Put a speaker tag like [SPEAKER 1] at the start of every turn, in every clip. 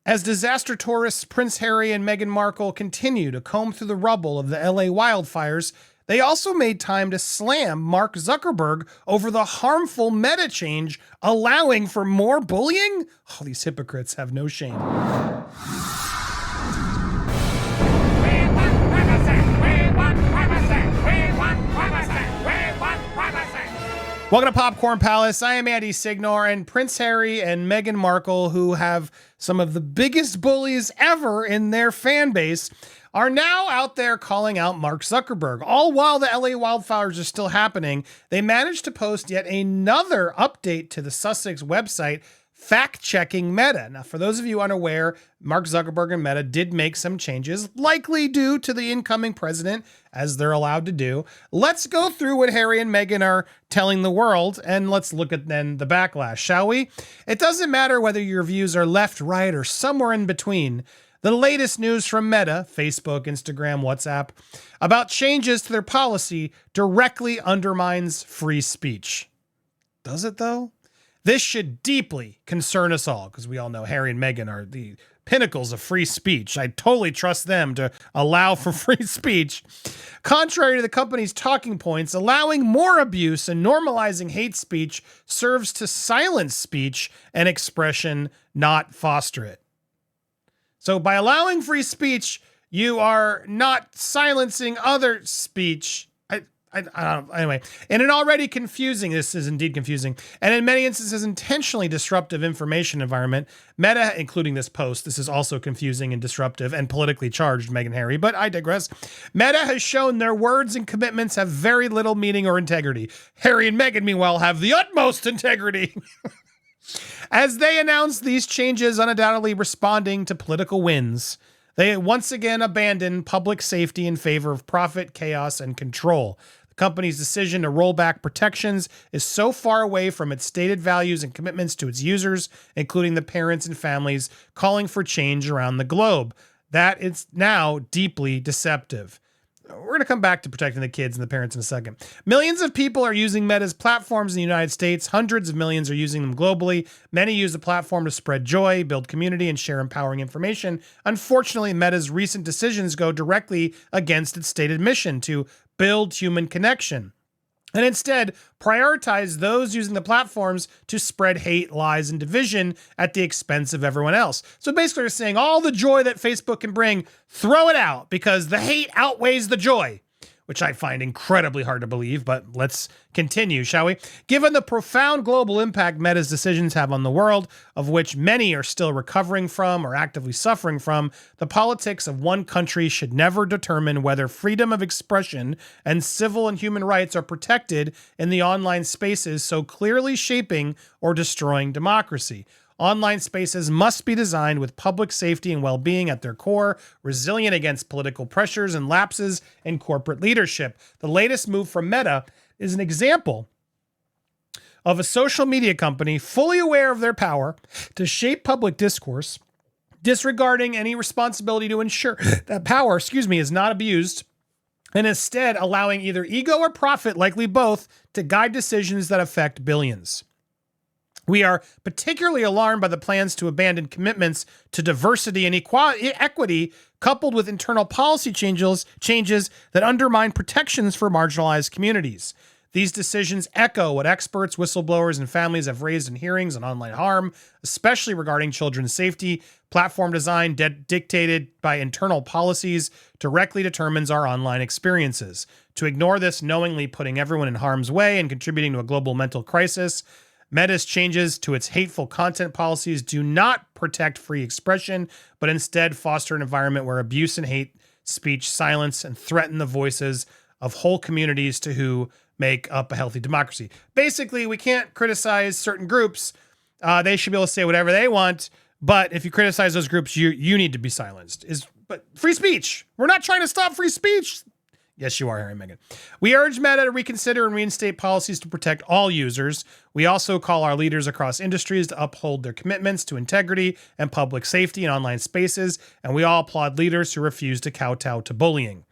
[SPEAKER 1] As disaster tourists Prince Harry and Meghan Markle continue to comb through the rubble of the LA wildfires, they also made time to slam Mark Zuckerberg over the harmful meta change, allowing for more bullying? Oh, these hypocrites have no shame. Welcome to Popcorn Palace. I am Andy Signor, and Prince Harry and Meghan Markle, who have some of the biggest bullies ever in their fan base, are now out there calling out Mark Zuckerberg. All while the LA wildfires are still happening, they managed to post yet another update to the Sussex website, fact-checking Meta. Now, for those of you unaware, Mark Zuckerberg and Meta did make some changes, likely due to the incoming president, as they're allowed to do. Let's go through what Harry and Meghan are telling the world, and let's look at then the backlash, shall we? It doesn't matter whether your views are left, right, or somewhere in between. The latest news from Meta, Facebook, Instagram, WhatsApp, about changes to their policy directly undermines free speech. Does it, though? This should deeply concern us all, because we all know Harry and Meghan are the pinnacles of free speech. I totally trust them to allow for free speech. Contrary to the company's talking points, allowing more abuse and normalizing hate speech serves to silence speech and expression, not foster it. So by allowing free speech, you are not silencing other speech. I don't know. Anyway, in an already confusing, this is indeed confusing, and in many instances intentionally disruptive information environment, Meta, including this post, this is also confusing and disruptive and politically charged, Meghan and Harry, but I digress. Meta has shown their words and commitments have very little meaning or integrity. Harry and Meghan, meanwhile, have the utmost integrity. As they announced these changes, undoubtedly responding to political wins, they once again abandoned public safety in favor of profit, chaos, and control. The company's decision to roll back protections is so far away from its stated values and commitments to its users, including the parents and families calling for change around the globe, that it's now deeply deceptive. We're going to come back to protecting the kids and the parents in a second. Millions of people are using Meta's platforms in the United States. Hundreds of millions are using them globally. Many use the platform to spread joy, build community, and share empowering information. Unfortunately, Meta's recent decisions go directly against its stated mission to build human connection, and instead prioritize those using the platforms to spread hate, lies, and division at the expense of everyone else. So basically, they're saying all the joy that Facebook can bring, throw it out because the hate outweighs the joy, which I find incredibly hard to believe, but let's continue, shall we? Given the profound global impact Meta's decisions have on the world, of which many are still recovering from or actively suffering from, the politics of one country should never determine whether freedom of expression and civil and human rights are protected in the online spaces so clearly shaping or destroying democracy. Online spaces must be designed with public safety and well-being at their core, resilient against political pressures and lapses in corporate leadership. The latest move from Meta is an example of a social media company fully aware of their power to shape public discourse, disregarding any responsibility to ensure that power, is not abused, and instead allowing either ego or profit, likely both, to guide decisions that affect billions. We are particularly alarmed by the plans to abandon commitments to diversity and equity, coupled with internal policy changes that undermine protections for marginalized communities. These decisions echo what experts, whistleblowers, and families have raised in hearings on online harm, especially regarding children's safety. Platform design dictated by internal policies directly determines our online experiences. To ignore this, knowingly putting everyone in harm's way and contributing to a global mental crisis. Meta's changes to its hateful content policies do not protect free expression, but instead foster an environment where abuse and hate speech silence and threaten the voices of whole communities to who make up a healthy democracy. Basically, we can't criticize certain groups. They should be able to say whatever they want, but if you criticize those groups, you need to be silenced. But free speech. We're not trying to stop free speech. Yes, you are, Harry and Meghan. We urge Meta to reconsider and reinstate policies to protect all users. We also call our leaders across industries to uphold their commitments to integrity and public safety in online spaces, and we all applaud leaders who refuse to kowtow to bullying.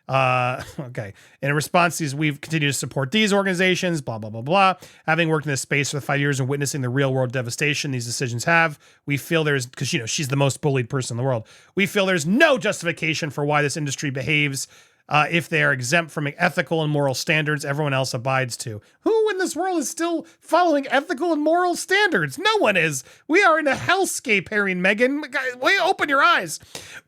[SPEAKER 1] Okay. In response to these, we've continued to support these organizations, blah, blah, blah, blah. Having worked in this space for 5 years and witnessing the real world devastation these decisions have, we feel because, she's the most bullied person in the world. We feel there's no justification for why this industry behaves if they are exempt from ethical and moral standards everyone else abides to. Who in this world is still following ethical and moral standards? No one is. We are in a hellscape, Harry and Meghan. Wait, open your eyes.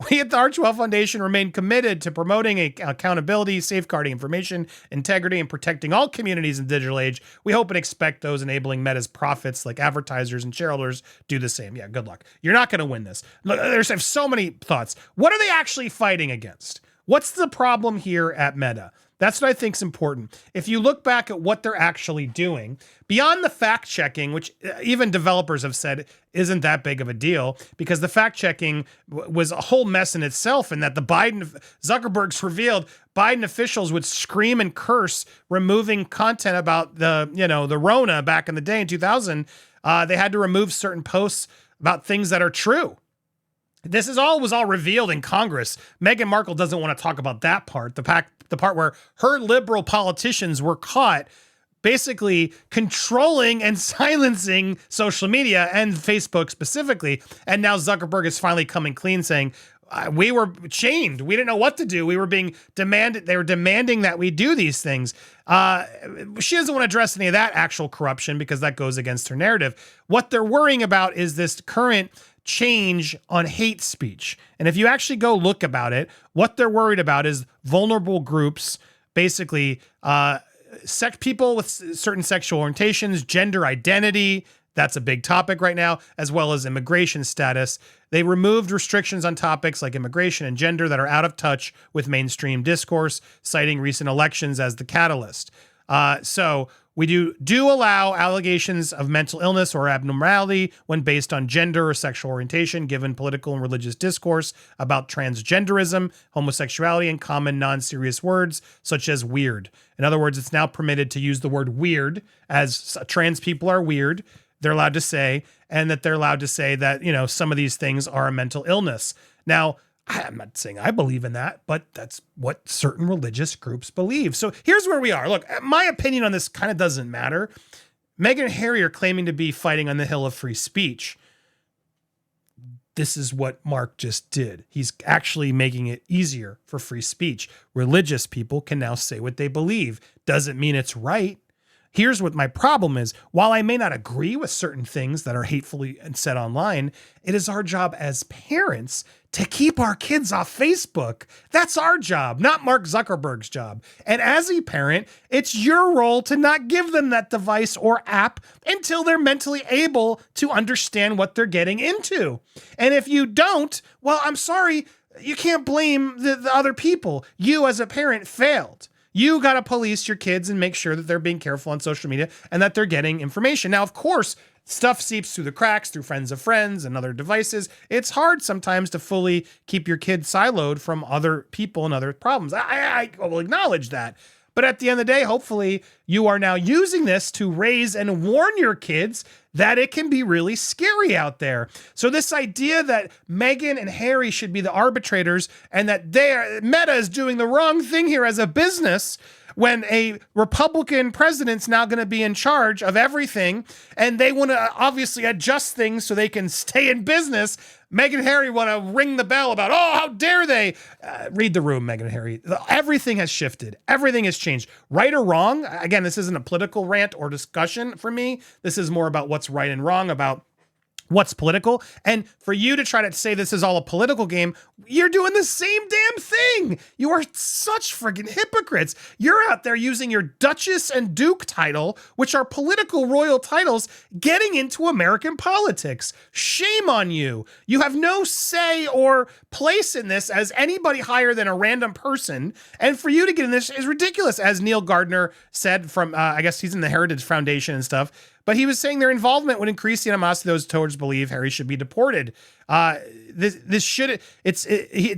[SPEAKER 1] We at the Archwell Foundation remain committed to promoting accountability, safeguarding information, integrity, and protecting all communities in the digital age. We hope and expect those enabling Meta's profits, like advertisers and shareholders, do the same. Yeah, good luck. You're not going to win this. Look, I have so many thoughts. What are they actually fighting against? What's the problem here at Meta? That's what I think is important. If you look back at what they're actually doing, beyond the fact checking, which even developers have said isn't that big of a deal, because the fact checking was a whole mess in itself, and that Zuckerberg's revealed Biden officials would scream and curse removing content about the Rona back in the day in 2000. They had to remove certain posts about things that are true. This was all revealed in Congress. Meghan Markle doesn't want to talk about that part, the part where her liberal politicians were caught basically controlling and silencing social media and Facebook specifically. And now Zuckerberg is finally coming clean, saying, we were chained. We didn't know what to do. We were being demanded. They were demanding that we do these things. She doesn't want to address any of that actual corruption because that goes against her narrative. What they're worrying about is this current change on hate speech. And if you actually go look about it, what they're worried about is vulnerable groups, basically people with certain sexual orientations, gender identity. That's a big topic right now, as well as immigration status. They removed restrictions on topics like immigration and gender that are out of touch with mainstream discourse, citing recent elections as the catalyst. So we do allow allegations of mental illness or abnormality when based on gender or sexual orientation, given political and religious discourse about transgenderism, homosexuality, and common non-serious words such as weird. In other words, it's now permitted to use the word weird, as trans people are weird. They're allowed to say, and that they're allowed to say that, some of these things are a mental illness. Now, I'm not saying I believe in that, but that's what certain religious groups believe. So here's where we are. Look, my opinion on this kind of doesn't matter. Meghan and Harry are claiming to be fighting on the hill of free speech. This is what Mark just did. He's actually making it easier for free speech. Religious people can now say what they believe. Doesn't mean it's right. Here's what my problem is. While I may not agree with certain things that are hatefully said online, it is our job as parents to keep our kids off Facebook. That's our job, not Mark Zuckerberg's job. And as a parent, it's your role to not give them that device or app until they're mentally able to understand what they're getting into. And if you don't, well, I'm sorry, you can't blame the other people. You as a parent failed. You got to police your kids and make sure that they're being careful on social media and that they're getting information. Now, of course, stuff seeps through the cracks through friends of friends and other devices. It's hard sometimes to fully keep your kids siloed from other people and other problems. I will acknowledge that. But at the end of the day, hopefully you are now using this to raise and warn your kids that it can be really scary out there. So this idea that Meghan and Harry should be the arbitrators and that Meta is doing the wrong thing here as a business when a Republican president's now going to be in charge of everything and they want to obviously adjust things so they can stay in business. Meghan and Harry want to ring the bell about, how dare they? Read the room, Meghan and Harry. Everything has shifted. Everything has changed. Right or wrong, again, this isn't a political rant or discussion for me. This is more about what's right and wrong, about what's political. And for you to try to say this is all a political game, you're doing the same damn thing. You are such friggin' hypocrites. You're out there using your Duchess and Duke title, which are political royal titles, getting into American politics. Shame on you. You have no say or place in this as anybody higher than a random person. And for you to get in this is ridiculous, as Neil Gardner said from, I guess he's in the Heritage Foundation and stuff. But he was saying their involvement would increase the animosity those towards believe Harry should be deported. It's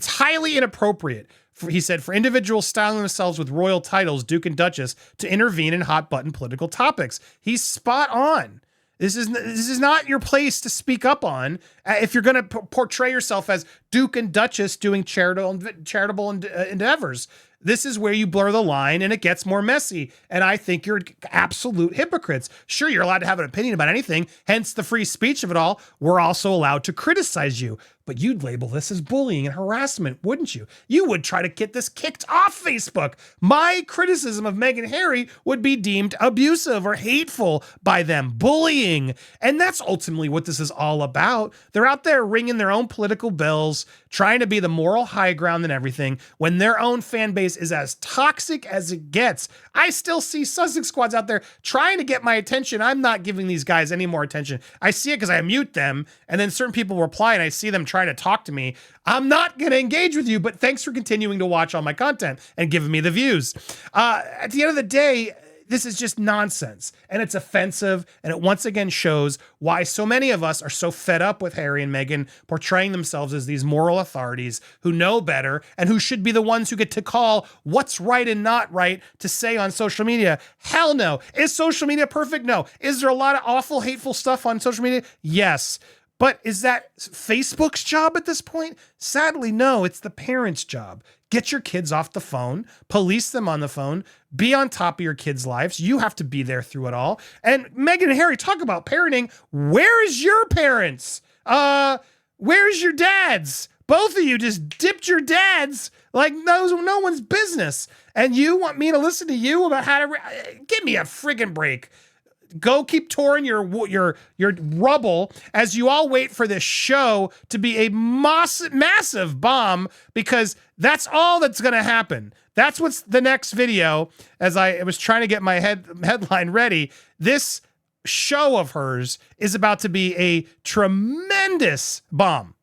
[SPEAKER 1] highly inappropriate. He said, for individuals styling themselves with royal titles, Duke and Duchess, to intervene in hot button political topics. He's spot on. This is not your place to speak up on if you're going to portray yourself as Duke and Duchess doing charitable endeavors. This is where you blur the line and it gets more messy. And I think you're absolute hypocrites. Sure, you're allowed to have an opinion about anything, hence the free speech of it all. We're also allowed to criticize you. But you'd label this as bullying and harassment, wouldn't you? You would try to get this kicked off Facebook. My criticism of Meghan and Harry would be deemed abusive or hateful by them, bullying. And that's ultimately what this is all about. They're out there ringing their own political bells, trying to be the moral high ground and everything, when their own fan base is as toxic as it gets. I still see Sussex squads out there trying to get my attention. I'm not giving these guys any more attention. I see it because I mute them, and then certain people reply, and I see them trying to talk to me. I'm not going to engage with you, but thanks for continuing to watch all my content and giving me the views. At the end of the day, this is just nonsense, and it's offensive, and it once again shows why so many of us are so fed up with Harry and Meghan portraying themselves as these moral authorities who know better and who should be the ones who get to call what's right and not right to say on social media. Hell no. Is social media perfect? No. Is there a lot of awful, hateful stuff on social media? Yes. But is that Facebook's job at this point? Sadly, no, it's the parents' job. Get your kids off the phone, police them on the phone, be on top of your kids' lives. You have to be there through it all. And Meghan and Harry, talk about parenting. Where's your parents? Where's your dads? Both of you just dipped your dads like no one's business. And you want me to listen to you about how to give me a friggin' break. Go keep touring your rubble as you all wait for this show to be a massive bomb, because that's all that's going to happen. That's what's the next video. As I was trying to get my headline ready, this show of hers is about to be a tremendous bomb,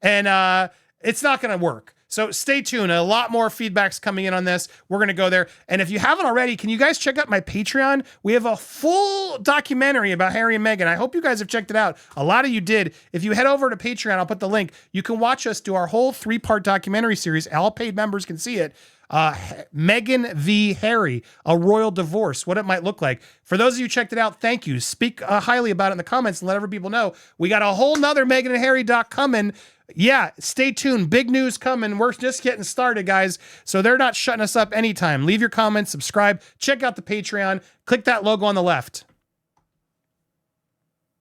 [SPEAKER 1] and it's not going to work. So stay tuned. A lot more feedback's coming in on this. We're going to go there. And if you haven't already, can you guys check out my Patreon? We have a full documentary about Harry and Meghan. I hope you guys have checked it out. A lot of you did. If you head over to Patreon, I'll put the link. You can watch us do our whole 3-part documentary series. All paid members can see it. Meghan v. Harry, a royal divorce, what it might look like. For those of you who checked it out, thank you. Speak highly about it in the comments and let other people know. We got a whole nother Meghan and Harry doc coming. Yeah, stay tuned. Big news coming. We're just getting started, guys. So they're not shutting us up anytime. Leave your comments, subscribe, check out the Patreon, click that logo on the left.